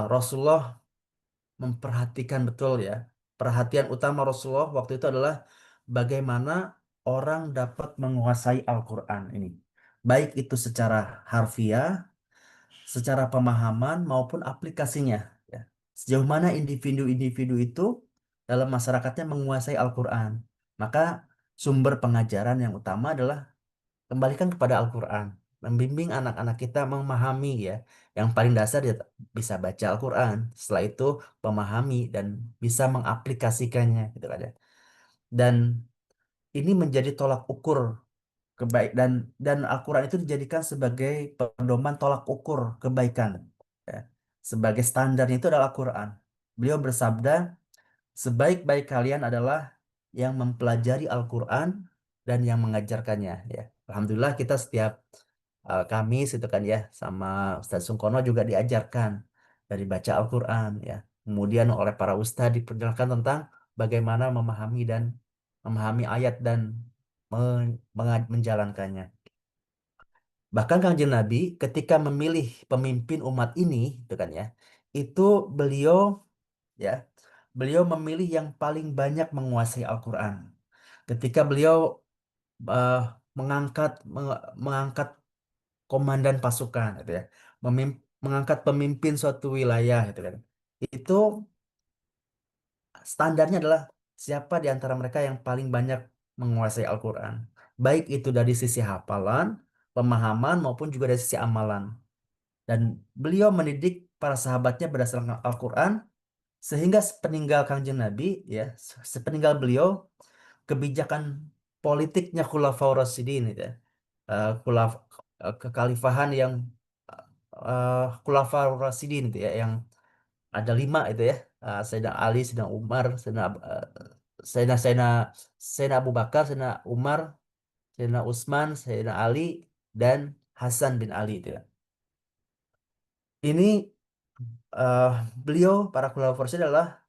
Rasulullah memperhatikan betul ya. Perhatian utama Rasulullah waktu itu adalah bagaimana orang dapat menguasai Al-Quran ini. Baik itu secara harfiah, secara pemahaman maupun aplikasinya. Ya. Sejauh mana individu-individu itu dalam masyarakatnya menguasai Al-Quran. Maka sumber pengajaran yang utama adalah kembalikan kepada Al-Quran. Membimbing anak-anak kita memahami ya. Yang paling dasar dia bisa baca Al-Quran. Setelah itu memahami dan bisa mengaplikasikannya gitu kan ya. Dan ini menjadi tolak ukur kebaik dan Al-Quran itu dijadikan sebagai pedoman tolak ukur kebaikan. Ya. Sebagai standarnya itu adalah Al-Quran. Beliau bersabda, sebaik-baik kalian adalah yang mempelajari Al-Quran dan yang mengajarkannya. Ya, Alhamdulillah kita setiap Kamis itu kan ya sama Ustadz Sungkono juga diajarkan dari baca Al-Quran ya. Kemudian oleh para ustadz diperjelaskan tentang bagaimana memahami ayat dan menjalankannya. Bahkan Kanjeng Nabi ketika memilih pemimpin umat ini, itu kan ya, itu beliau ya beliau memilih yang paling banyak menguasai Al-Quran. Ketika beliau eh, mengangkat komandan pasukan, gitu ya, mengangkat pemimpin suatu wilayah, gitu kan. Itu standarnya adalah siapa di antara mereka yang paling banyak menguasai Al-Quran. Baik itu dari sisi hafalan, pemahaman, maupun juga dari sisi amalan. Dan beliau mendidik para sahabatnya berdasarkan Al-Quran, sehingga sepeninggal Kanjeng Nabi, ya, sepeninggal beliau, kebijakan politiknya Khulafaur Rasyidin, gitu ya, kekhalifahan yang Khulafaur Rasyidin, gitu ya, yang ada 5 itu ya, Sayyidina Ali, Sayyidina Umar, Sayyidina Sayyidina Sayyidina Abu Bakar, Sayyidina Umar, Sayyidina Utsman, Sayyidina Ali, dan Hasan bin Ali itu ya. Ini eh, beliau para khulafaur Rasyidin adalah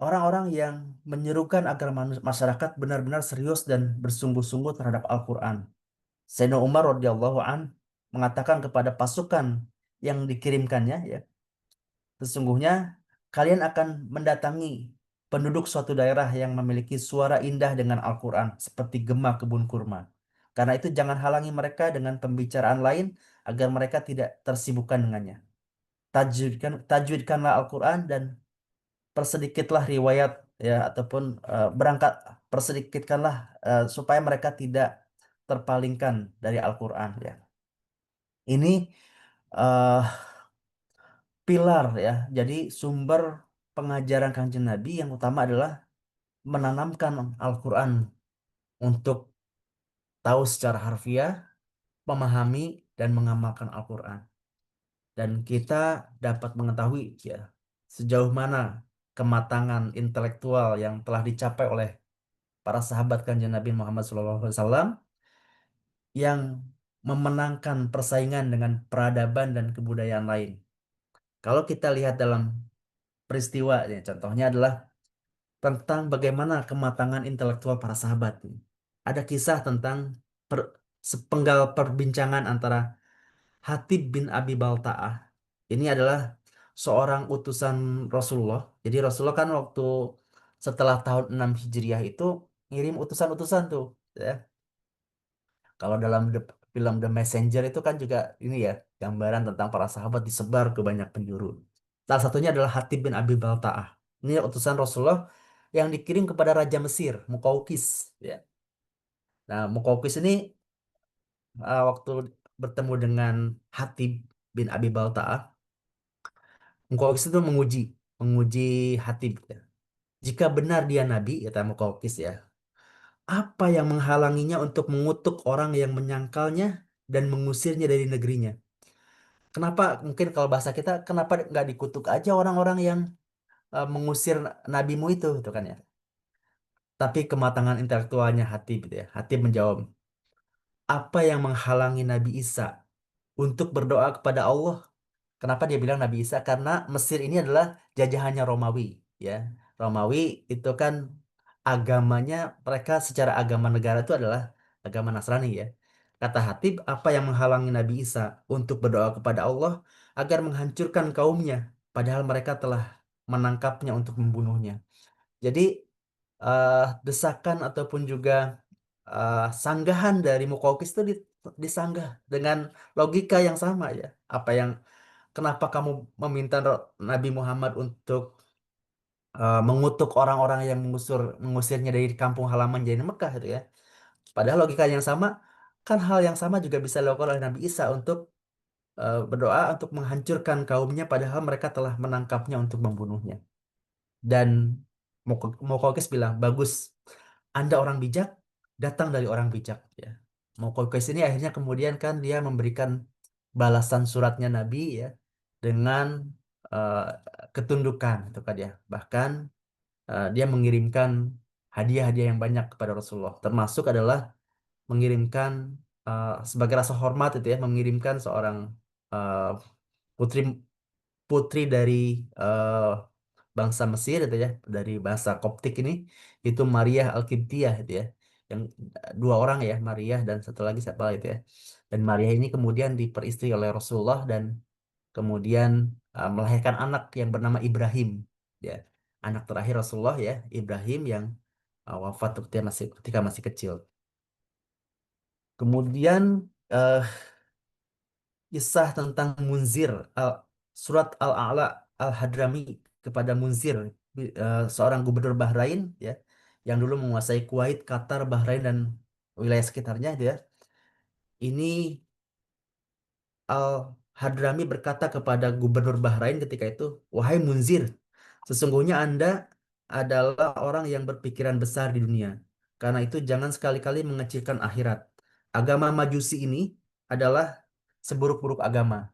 orang-orang yang menyerukan agar masyarakat benar-benar serius dan bersungguh-sungguh terhadap Al-Quran. Sayyidina Umar radhiyallahu an mengatakan kepada pasukan yang dikirimkannya, ya, sesungguhnya kalian akan mendatangi penduduk suatu daerah yang memiliki suara indah dengan Al-Quran seperti gema kebun kurma. Karena itu jangan halangi mereka dengan pembicaraan lain agar mereka tidak tersibukkan dengannya. Tajwidkanlah Al-Quran dan persedikitlah riwayat, ya, ataupun berangkat persedikitkanlah supaya mereka tidak terpalingkan dari Al-Quran, ya. Ini eh, pilar, ya. Jadi sumber pengajaran Kanjeng Nabi yang utama adalah menanamkan Al-Quran untuk tahu secara harfiah, memahami dan mengamalkan Al-Quran. Dan kita dapat mengetahui, ya, sejauh mana kematangan intelektual yang telah dicapai oleh para sahabat Kanjeng Nabi Muhammad SAW yang memenangkan persaingan dengan peradaban dan kebudayaan lain. Kalau kita lihat dalam peristiwa, ya, contohnya adalah tentang bagaimana kematangan intelektual para sahabat. Ada kisah tentang sepenggal perbincangan antara Hatib bin Abi Balta'ah. Ini adalah seorang utusan Rasulullah. Jadi Rasulullah kan waktu setelah tahun 6 Hijriah itu ngirim utusan-utusan tuh, ya. Kalau dalam film The Messenger itu kan juga ini ya, gambaran tentang para sahabat disebar ke banyak penjuru. Salah satunya adalah Hatib bin Abi Balta'ah. Ini utusan Rasulullah yang dikirim kepada Raja Mesir, Mukaukis, ya. Nah, Mukaukis ini waktu bertemu dengan Hatib bin Abi Balta'ah, Mukaukis itu menguji Hatib, ya. Jika benar dia nabi, kata Mukaukis, ya, apa yang menghalanginya untuk mengutuk orang yang menyangkalnya dan mengusirnya dari negerinya? Kenapa, mungkin kalau bahasa kita, kenapa nggak dikutuk aja orang-orang yang mengusir nabimu itu, gitu kan, ya? Tapi kematangan intelektualnya Hatib, gitu ya. Hatib menjawab, apa yang menghalangi Nabi Isa untuk berdoa kepada Allah? Kenapa dia bilang Nabi Isa? Karena Mesir ini adalah jajahannya Romawi, ya. Romawi itu kan agamanya, mereka secara agama negara itu adalah agama Nasrani, ya. Kata Hatib, apa yang menghalangi Nabi Isa untuk berdoa kepada Allah agar menghancurkan kaumnya, padahal mereka telah menangkapnya untuk membunuhnya. Jadi eh, desakan ataupun juga sanggahan dari Mukaukis itu disanggah dengan logika yang sama, ya. Apa yang Kenapa kamu meminta Nabi Muhammad untuk mengutuk orang-orang yang mengusirnya dari kampung halaman jadi Mekah, itu ya? Padahal logika yang sama, kan hal yang sama juga bisa dilakukan oleh Nabi Isa untuk berdoa untuk menghancurkan kaumnya, padahal mereka telah menangkapnya untuk membunuhnya. Dan Muqawqis bilang, bagus, Anda orang bijak, datang dari orang bijak, ya. Muqawqis ini akhirnya kemudian kan dia memberikan balasan suratnya Nabi, ya, dengan eh, ketundukan, itu kan, ya. Bahkan dia mengirimkan hadiah-hadiah yang banyak kepada Rasulullah, termasuk adalah mengirimkan sebagai rasa hormat, itu ya, mengirimkan seorang eh, putri putri dari eh, bangsa Mesir, itu ya, dari bangsa Koptik ini, itu Maria Al-Qibtiyah, itu ya, yang dua orang, ya, Maria dan satu lagi siapa itu, ya. Dan Maria ini kemudian diperistri oleh Rasulullah dan kemudian melahirkan anak yang bernama Ibrahim, ya, anak terakhir Rasulullah, ya, Ibrahim, yang wafat ketika masih kecil. Kemudian eh, kisah tentang Munzir, surat Al-A'la Al-Hadrami kepada Munzir. seorang gubernur Bahrain ya, yang dulu menguasai Kuwait, Qatar, Bahrain dan wilayah sekitarnya gitu ya. Ini Al-Hadrami berkata kepada gubernur Bahrain ketika itu, "Wahai Munzir, sesungguhnya Anda adalah orang yang berpikiran besar di dunia. Karena itu jangan sekali-kali mengecilkan akhirat. Agama Majusi ini adalah seburuk-buruk agama."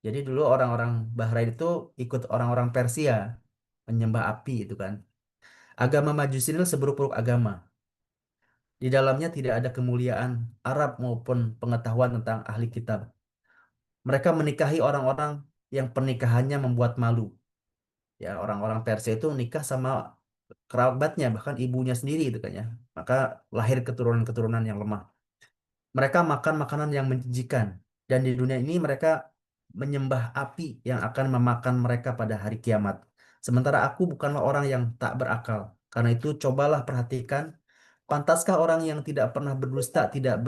Jadi dulu orang-orang Bahrain itu ikut orang-orang Persia menyembah api itu kan. Agama Majusi ini seburuk-buruk agama. Di dalamnya tidak ada kemuliaan Arab maupun pengetahuan tentang ahli kitab. Mereka menikahi orang-orang yang pernikahannya membuat malu. Ya, orang-orang Persia itu nikah sama kerabatnya, bahkan ibunya sendiri itu kan ya. Maka lahir keturunan-keturunan yang lemah. Mereka makan makanan yang menjijikan. Dan di dunia ini mereka menyembah api yang akan memakan mereka pada hari kiamat. Sementara aku bukanlah orang yang tak berakal. Karena itu cobalah perhatikan, pantaskah orang yang tidak pernah berdusta tidak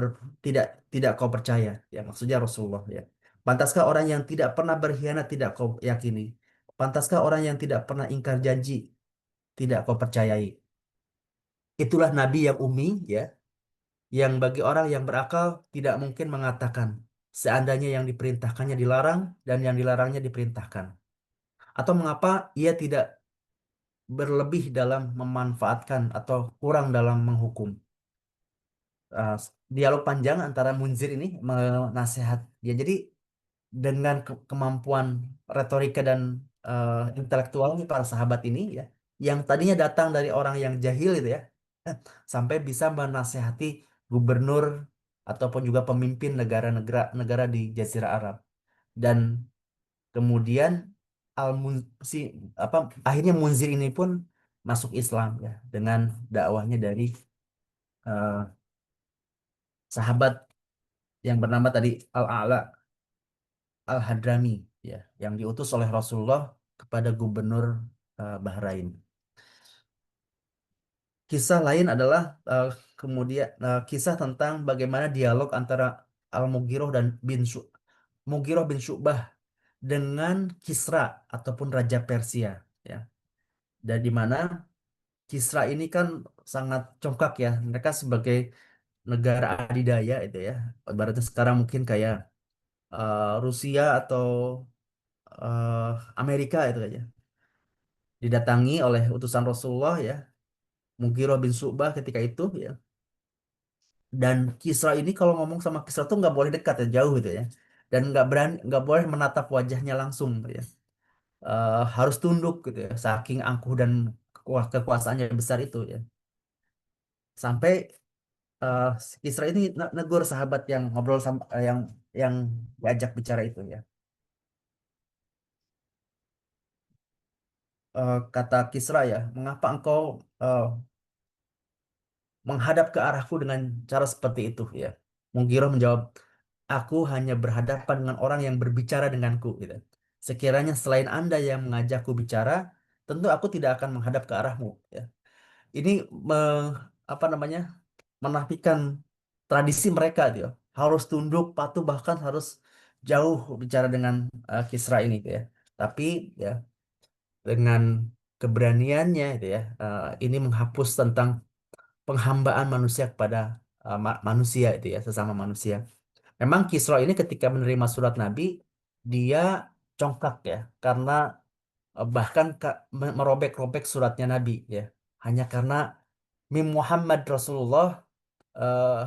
tidak kau percaya? Ya, maksudnya Rasulullah ya. Pantaskah orang yang tidak pernah berkhianat tidak kau yakini? Pantaskah orang yang tidak pernah ingkar janji tidak kau percayai? Itulah Nabi yang umi ya, yang bagi orang yang berakal tidak mungkin mengatakan seandainya yang diperintahkannya dilarang dan yang dilarangnya diperintahkan. Atau mengapa ia tidak berlebih dalam memanfaatkan atau kurang dalam menghukum. Uh, Dialog panjang antara Munzir ini menasehat dia. Jadi dengan kemampuan retorika dan intelektual para sahabat ini ya, yang tadinya datang dari orang yang jahil itu ya, sampai bisa menasehati gubernur ataupun juga pemimpin negara-negara negara di Jazirah Arab. Dan kemudian al si apa akhirnya Munzir ini pun masuk Islam ya dengan dakwahnya dari eh, sahabat yang bernama tadi Al-A'la Al-Hadrami ya, yang diutus oleh Rasulullah kepada gubernur Bahrain. Kisah lain adalah kemudian kisah tentang bagaimana dialog antara Al-Mughirah dan Mughirah bin Syu'bah dengan Kisra ataupun Raja Persia ya. Dan di mana Kisra ini kan sangat congkak ya. Mereka sebagai negara adidaya itu ya. Ibaratnya sekarang mungkin kayak Rusia atau Amerika itu aja. Didatangi oleh utusan Rasulullah ya, Mughirah bin Syu'bah ketika itu ya. Dan Kisra ini kalau ngomong sama Kisra tuh nggak boleh dekat ya, jauh gitu ya. Dan nggak boleh menatap wajahnya langsung gitu ya. Harus tunduk gitu ya, saking angkuh dan kekuasaannya besar itu ya. Sampai Kisra ini negur sahabat yang ngobrol sama yang diajak bicara itu ya. Kata Kisra ya, mengapa engkau eh, menghadap ke arahku dengan cara seperti itu ya? Mughirah menjawab, aku hanya berhadapan dengan orang yang berbicara denganku gitu. Sekiranya selain Anda yang mengajakku bicara, tentu aku tidak akan menghadap ke arahmu ya. Ini apa namanya? Menafikan tradisi mereka dia. Harus tunduk, patuh bahkan harus jauh bicara dengan Kisra ini gitu ya. Tapi ya dengan keberaniannya itu ya, ini menghapus tentang penghambaan manusia kepada manusia itu ya, sesama manusia. Memang Kisra ini ketika menerima surat Nabi, dia congkak ya, karena bahkan merobek-robek suratnya Nabi ya, hanya karena Mim Muhammad Rasulullah eh,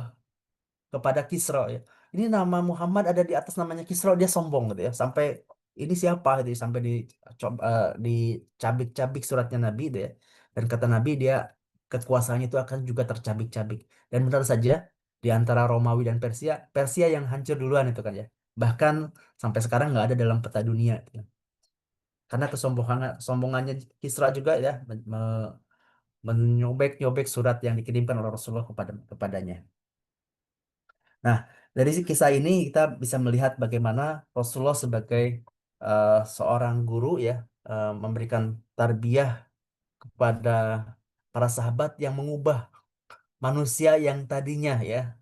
kepada Kisra ya. Ini nama Muhammad ada di atas namanya Kisra, dia sombong gitu ya, sampai ini siapa gitu ya, sampai dicabik-cabik suratnya Nabi gitu ya. Dan kata Nabi dia kekuasaannya itu akan juga tercabik-cabik. Dan benar saja di antara Romawi dan Persia, Persia yang hancur duluan itu kan ya. Bahkan sampai sekarang nggak ada dalam peta dunia gitu. Karena kesombongannya Kisra juga ya menyobek-nyobek surat yang dikirimkan oleh Rasulullah kepadanya. Nah, dari kisah ini kita bisa melihat bagaimana Rasulullah sebagai seorang guru ya, memberikan tarbiyah kepada para sahabat yang mengubah manusia yang tadinya ya,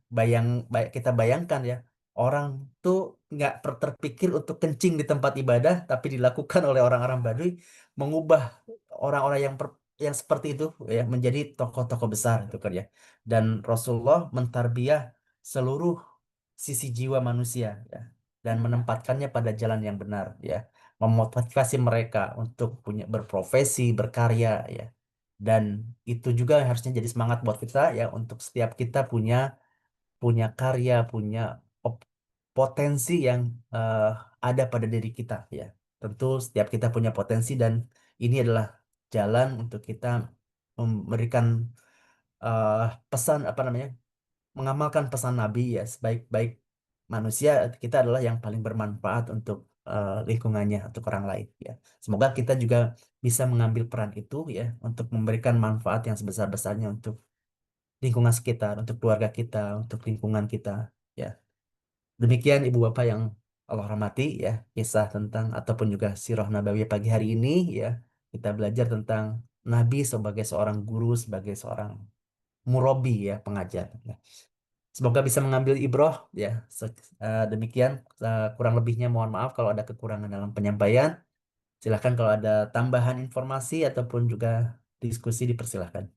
kita bayangkan ya, orang tuh nggak terpikir untuk kencing di tempat ibadah, tapi dilakukan oleh orang-orang Baduy, mengubah orang-orang yang seperti itu ya menjadi tokoh-tokoh besar itu kan ya. Dan Rasulullah mentarbiah seluruh sisi jiwa manusia ya dan menempatkannya pada jalan yang benar ya, memotivasi mereka untuk punya berprofesi, berkarya ya. Dan itu juga harusnya jadi semangat buat kita ya untuk setiap kita punya punya karya, punya potensi yang eh, ada pada diri kita ya. Tentu setiap kita punya potensi dan ini adalah jalan untuk kita memberikan eh, pesan apa namanya? Mengamalkan pesan Nabi ya, sebaik-baik manusia kita adalah yang paling bermanfaat untuk lingkungannya, untuk orang lain ya. Semoga kita juga bisa mengambil peran itu ya untuk memberikan manfaat yang sebesar-besarnya untuk lingkungan sekitar, untuk keluarga kita, untuk lingkungan kita ya. Demikian Ibu Bapak yang Allah rahmati ya, kisah tentang ataupun juga sirah Nabawiyah pagi hari ini ya. Kita belajar tentang Nabi sebagai seorang guru, sebagai seorang murabi ya, pengajar. Ya. Semoga bisa mengambil ibroh ya. Demikian kurang lebihnya mohon maaf kalau ada kekurangan dalam penyampaian. Silahkan kalau ada tambahan informasi ataupun juga diskusi dipersilahkan.